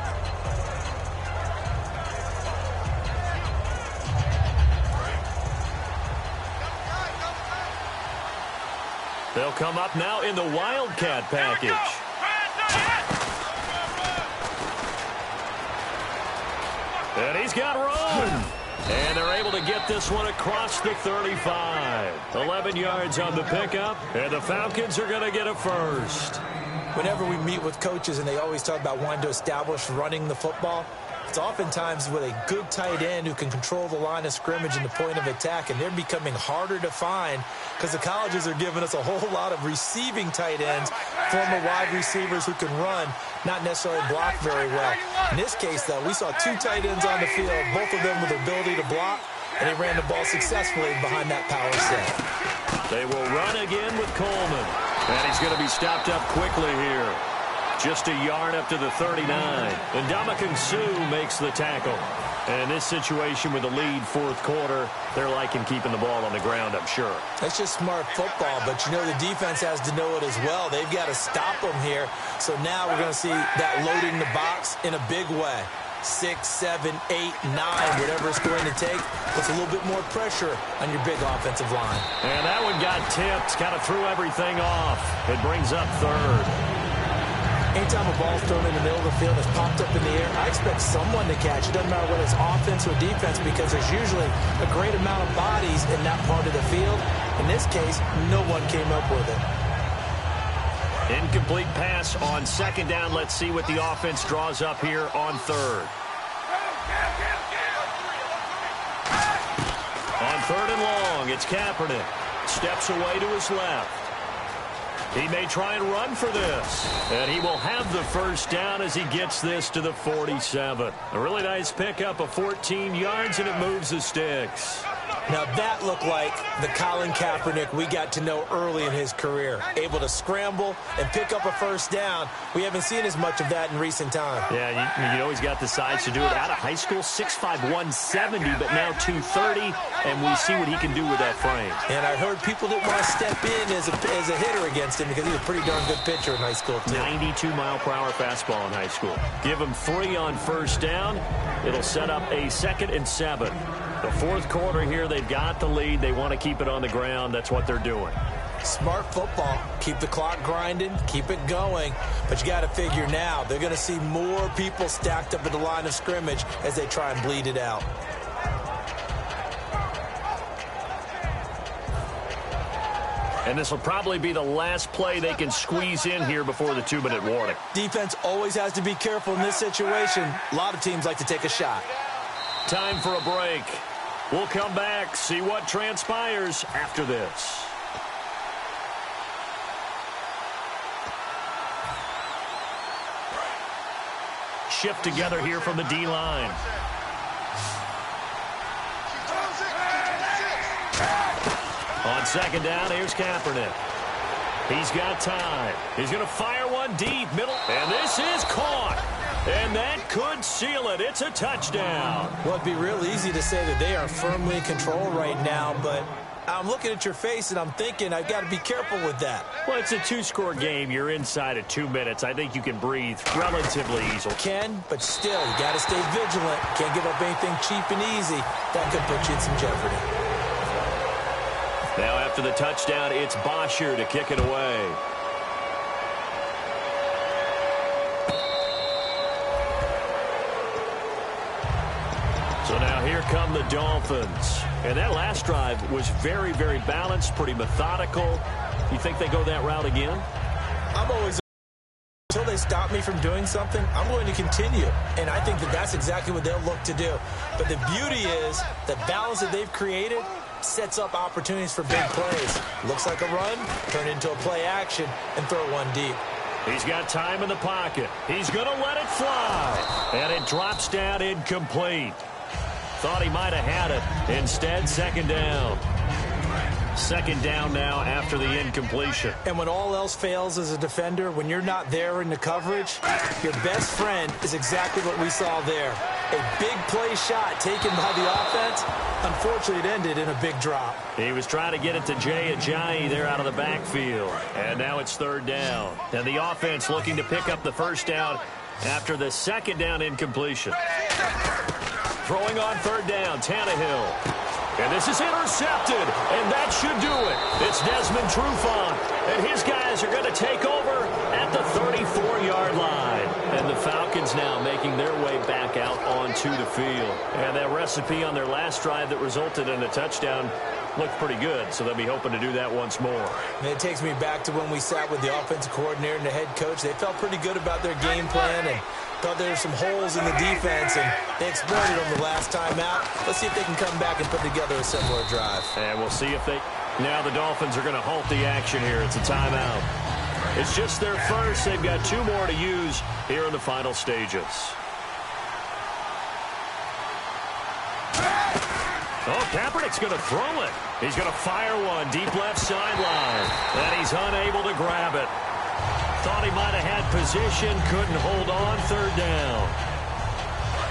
They'll come up now in the Wildcat package. And he's got room. And they're able to get this one across the 35. 11 yards on the pickup, and the Falcons are going to get a first. Whenever we meet with coaches and they always talk about wanting to establish running the football, it's oftentimes with a good tight end who can control the line of scrimmage and the point of attack, and they're becoming harder to find because the colleges are giving us a whole lot of receiving tight ends, former wide receivers who can run, not necessarily block very well. In this case, though, we saw 2 tight ends on the field, both of them with the ability to block, and they ran the ball successfully behind that power set. They will run again with Coleman, and he's going to be stopped up quickly here. Just a yard up to the 39. And Ndamukong Suh makes the tackle. And in this situation with the lead 4th quarter, they're liking keeping the ball on the ground, I'm sure. That's just smart football, but you know the defense has to know it as well. They've got to stop them here. So now we're going to see that loading the box in a big way. 6, 7, 8, 9, whatever it's going to take, puts a little bit more pressure on your big offensive line. And that one got tipped, kind of threw everything off. It brings up 3rd. Anytime a ball's thrown in the middle of the field, it's popped up in the air, I expect someone to catch it. Doesn't matter whether it's offense or defense, because there's usually a great amount of bodies in that part of the field. In this case, no one came up with it. Incomplete pass on 2nd down. Let's see what the offense draws up here on 3rd. On 3rd and long, it's Kaepernick. Steps away to his left. He may try and run for this. And he will have the first down as he gets this to the 47. A really nice pickup of 14 yards, and it moves the sticks. Now that looked like the Colin Kaepernick we got to know early in his career. Able to scramble and pick up a first down. We haven't seen as much of that in recent time. Yeah, you know he's got the size to do it. Out of high school, 6'5", 170, but now 230, and we see what he can do with that frame. And I heard people didn't want to step in as a hitter against him because he's a pretty darn good pitcher in high school, too. 92-mile-per-hour fastball in high school. Give him 3 on first down. It'll set up a 2nd and 7. The 4th quarter here, they've got the lead. They want to keep it on the ground. That's what they're doing. Smart football. Keep the clock grinding. Keep it going. But you got to figure now, they're going to see more people stacked up at the line of scrimmage as they try and bleed it out. And this will probably be the last play they can squeeze in here before the 2-minute warning. Defense always has to be careful in this situation. A lot of teams like to take a shot. Time for a break. We'll come back, see what transpires after this. Shift together here from the D-line. On second down, here's Kaepernick. He's got time. He's going to fire one deep, middle, and this is caught. And that could seal it. It's a touchdown. Well, it'd be real easy to say that they are firmly in control right now, but I'm looking at your face and I'm thinking I've got to be careful with that. Well, it's a 2-score game. You're inside of 2 minutes. I think you can breathe relatively easily. Can, but still, you got to stay vigilant. Can't give up anything cheap and easy. That could put you in some jeopardy. Now after the touchdown, it's Bosher to kick it away. So now here come the Dolphins. And that last drive was very, very balanced, pretty methodical. You think they go that route again? I'm always, until they stop me from doing something, I'm going to continue. And I think that that's exactly what they'll look to do. But the beauty is the balance that they've created sets up opportunities for big plays. Looks like a run, turn into a play action, and throw one deep. He's got time in the pocket. He's going to let it fly. And it drops down incomplete. Thought he might have had it. Instead, second down. Second down now after the incompletion. And when all else fails as a defender, when you're not there in the coverage, your best friend is exactly what we saw there. A big play shot taken by the offense. Unfortunately, it ended in a big drop. He was trying to get it to Jay Ajayi there out of the backfield. And now it's third down. And the offense looking to pick up the first down after the second down incompletion. Throwing on third down, Tannehill. And this is intercepted, and that should do it. It's Desmond Trufant, and his guys are going to take over at the 34-yard line. And the Falcons now making their way back out onto the field. And that recipe on their last drive that resulted in a touchdown looked pretty good, so they'll be hoping to do that once more. And it takes me back to when we sat with the offensive coordinator and the head coach. They felt pretty good about their game plan and thought there were some holes in the defense, and they exploited them the last time out. Let's see if they can come back and put together a similar drive. And we'll see if they... Now the Dolphins are going to halt the action here. It's a timeout. It's just their first. They've got 2 more to use here in the final stages. Oh, Kaepernick's going to throw it. He's going to fire one deep left sideline. And he's unable to grab it. Thought he might have had position, couldn't hold on, third down.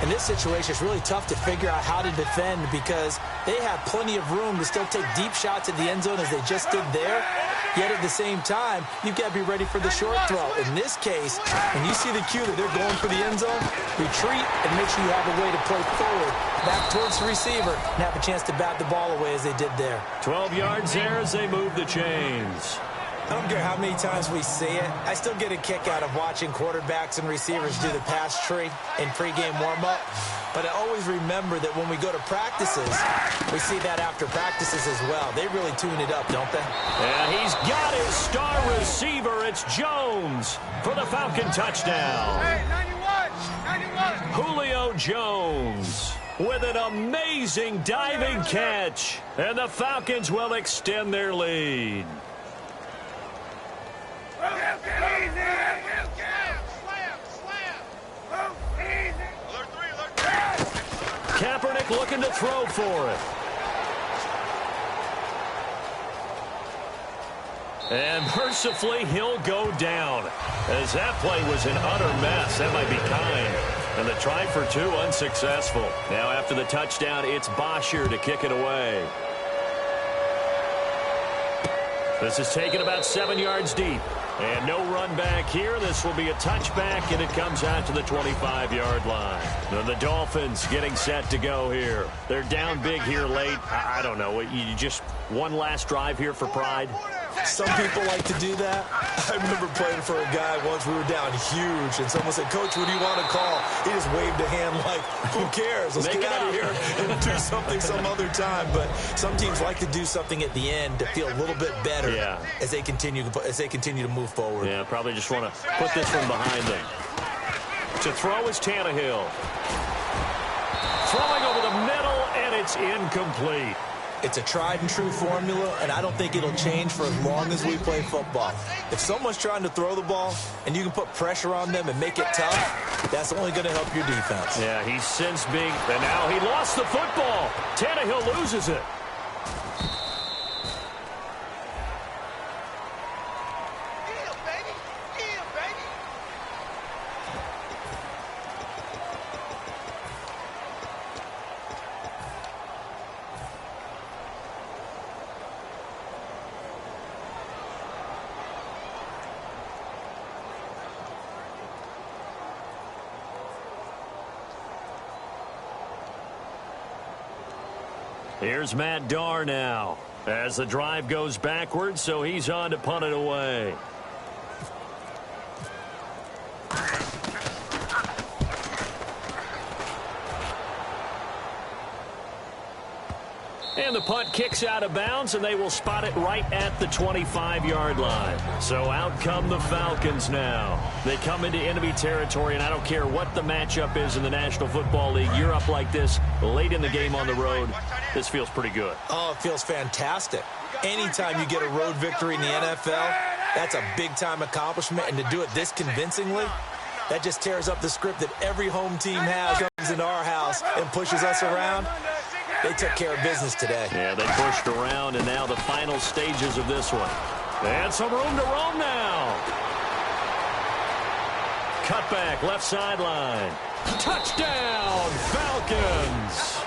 In this situation, it's really tough to figure out how to defend because they have plenty of room to still take deep shots at the end zone as they just did there. Yet at the same time, you've got to be ready for the short throw. In this case, when you see the cue that they're going for the end zone, retreat and make sure you have a way to play forward, back towards the receiver, and have a chance to bat the ball away as they did there. 12 yards there as they move the chains. I don't care how many times we see it. I still get a kick out of watching quarterbacks and receivers do the pass tree in pregame warm-up. But I always remember that when we go to practices, we see that after practices as well. They really tune it up, don't they? And he's got his star receiver. It's Jones for the Falcon touchdown. Hey, 91. Julio Jones with an amazing diving catch. And the Falcons will extend their lead. Kaepernick looking to throw for it. And mercifully, he'll go down. As that play was an utter mess. That might be kind. And the try for 2 unsuccessful. Now after the touchdown, it's Bosher to kick it away. This is taken about 7 yards deep. And no run back here. This will be a touchback, and it comes out to the 25-yard line. Now the Dolphins getting set to go here. They're down big here late. I don't know. You just one last drive here for pride? Some people like to do that. I remember playing for a guy once. We were down huge, and someone said, "Coach, what do you want to call?" He just waved a hand like, "Who cares? Let's get out of here and do something some other time." But some teams like to do something at the end to feel a little bit better as they continue to move forward. Yeah, probably just want to put this one behind them. To throw is Tannehill. Throwing over the middle, and it's incomplete. It's a tried-and-true formula, and I don't think it'll change for as long as we play football. If someone's trying to throw the ball and you can put pressure on them and make it tough, that's only going to help your defense. Yeah, he's since being... And now he lost the football. Tannehill loses it. Here's Matt Darr now as the drive goes backwards, so he's on to punt it away. And the punt kicks out of bounds, and they will spot it right at the 25-yard line. So out come the Falcons now. They come into enemy territory, and I don't care what the matchup is in the National Football League. You're up like this late in the game on the road. This feels pretty good. Oh, it feels fantastic. Anytime you get a road victory in the NFL, that's a big-time accomplishment. And to do it this convincingly, that just tears up the script that every home team has, comes into our house and pushes us around. They took care of business today. Yeah, they pushed around, and now the final stages of this one. And some room to roam now. Cutback, left sideline. Touchdown, Falcons.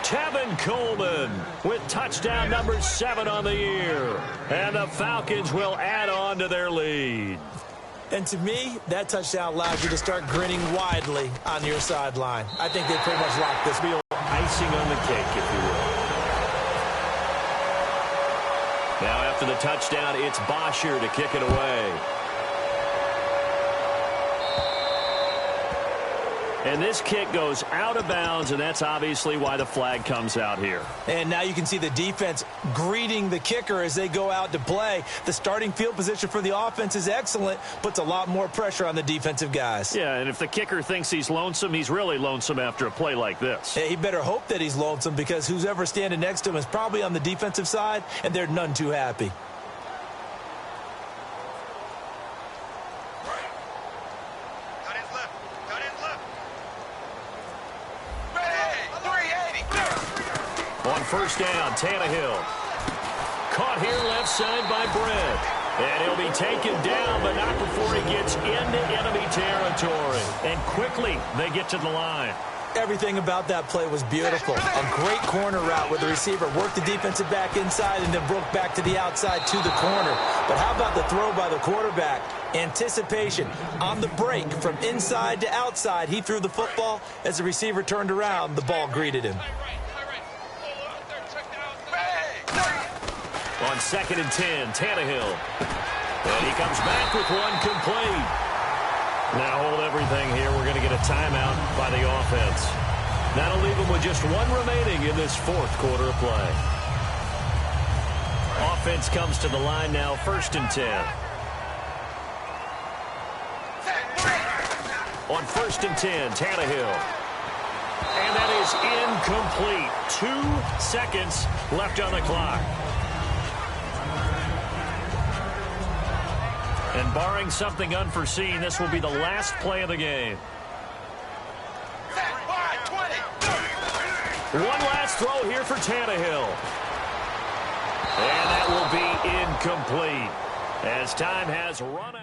Tevin Coleman with touchdown number 7 on the year. And the Falcons will add on to their lead. And to me, that touchdown allows you to start grinning widely on your sideline. I think they pretty much locked this. Icing on the cake, if you will. Now after the touchdown, it's Bosher to kick it away. And this kick goes out of bounds, and that's obviously why the flag comes out here. And now you can see the defense greeting the kicker as they go out to play. The starting field position for the offense is excellent, puts a lot more pressure on the defensive guys. Yeah, and if the kicker thinks he's lonesome, he's really lonesome after a play like this. Yeah, he better hope that he's lonesome, because who's ever standing next to him is probably on the defensive side, and they're none too happy. On first down, Tannehill. Caught here left side by Brett. And he'll be taken down, but not before he gets into enemy territory. And quickly, they get to the line. Everything about that play was beautiful. A great corner route where the receiver worked the defensive back inside and then broke back to the outside to the corner. But how about the throw by the quarterback? Anticipation on the break from inside to outside. He threw the football. As the receiver turned around, the ball greeted him. On 2nd and 10, Tannehill. And he comes back with one complete. Now hold everything here. We're going to get a timeout by the offense. That'll leave them with just one remaining in this 4th quarter of play. Offense comes to the line now, 1st and 10. On 1st and 10, Tannehill. And that is incomplete. 2 seconds left on the clock. And barring something unforeseen, this will be the last play of the game. One last throw here for Tannehill. And that will be incomplete as time has run out.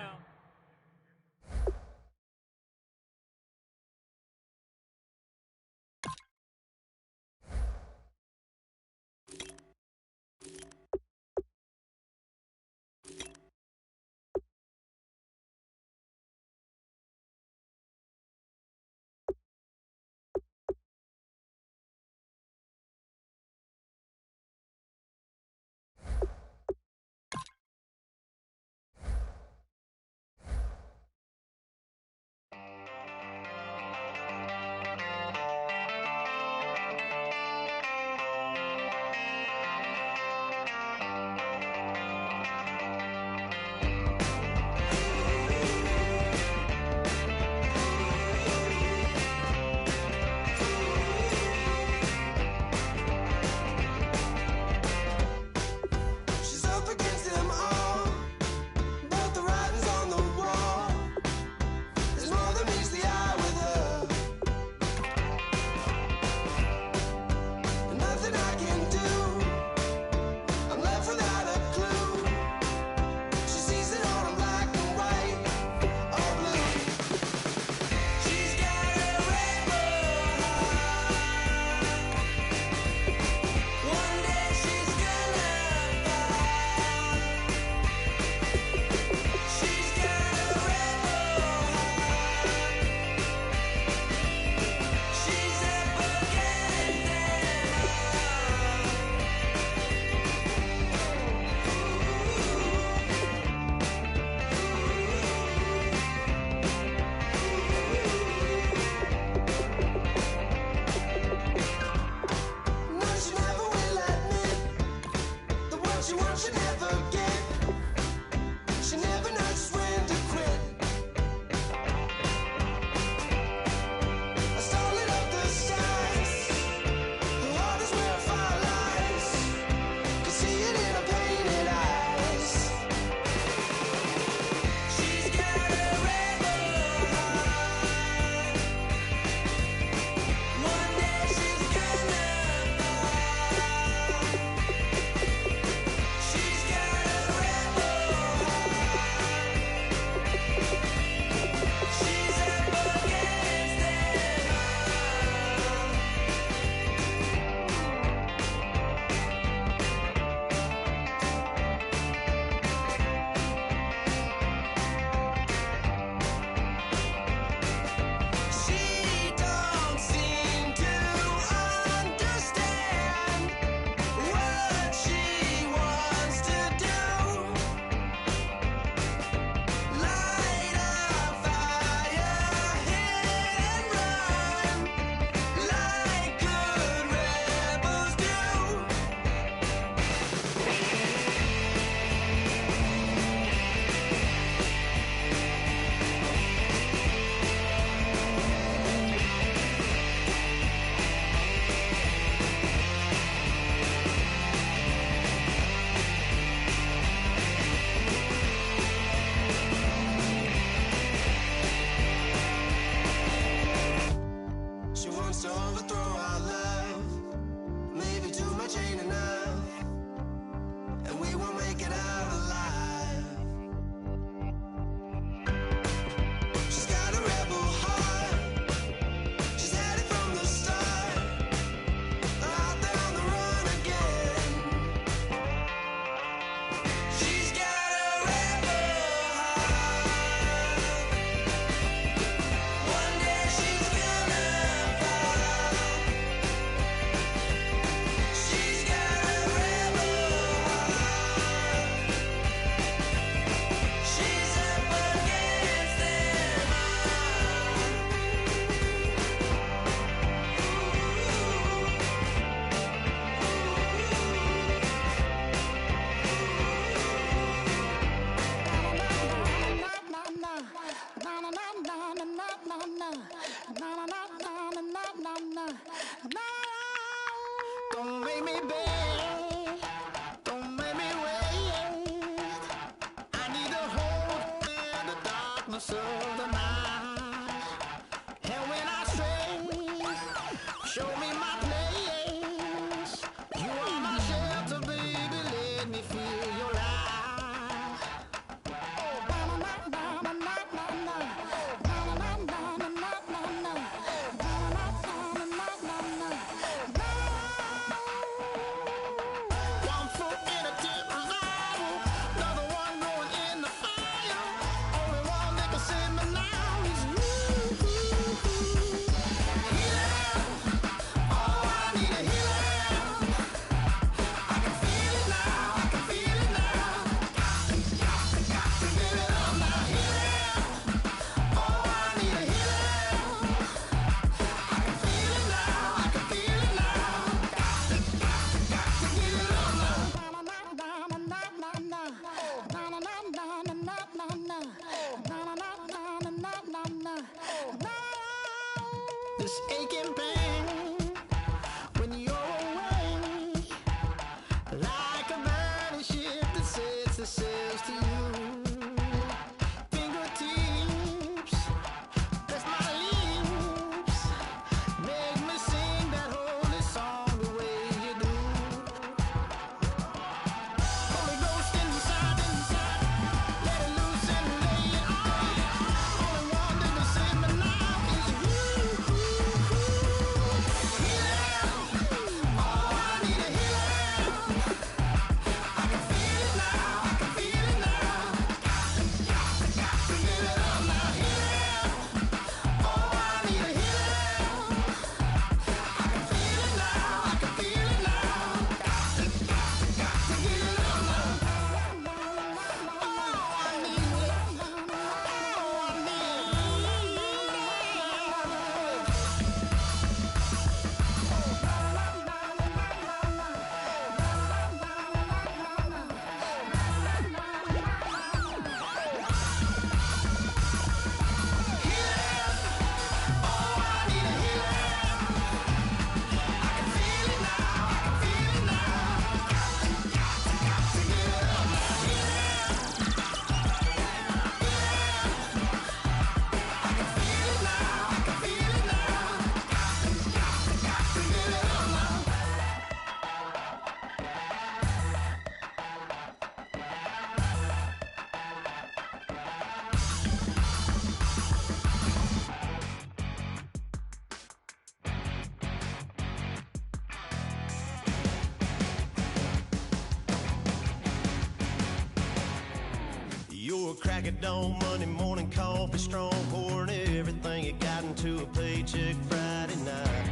crack of dawn, Monday morning coffee, strong, pouring everything you got into a paycheck Friday night.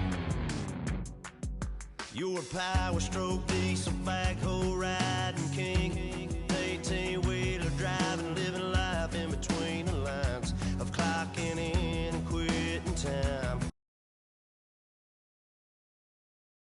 You're a power stroke diesel backhoe riding king, 18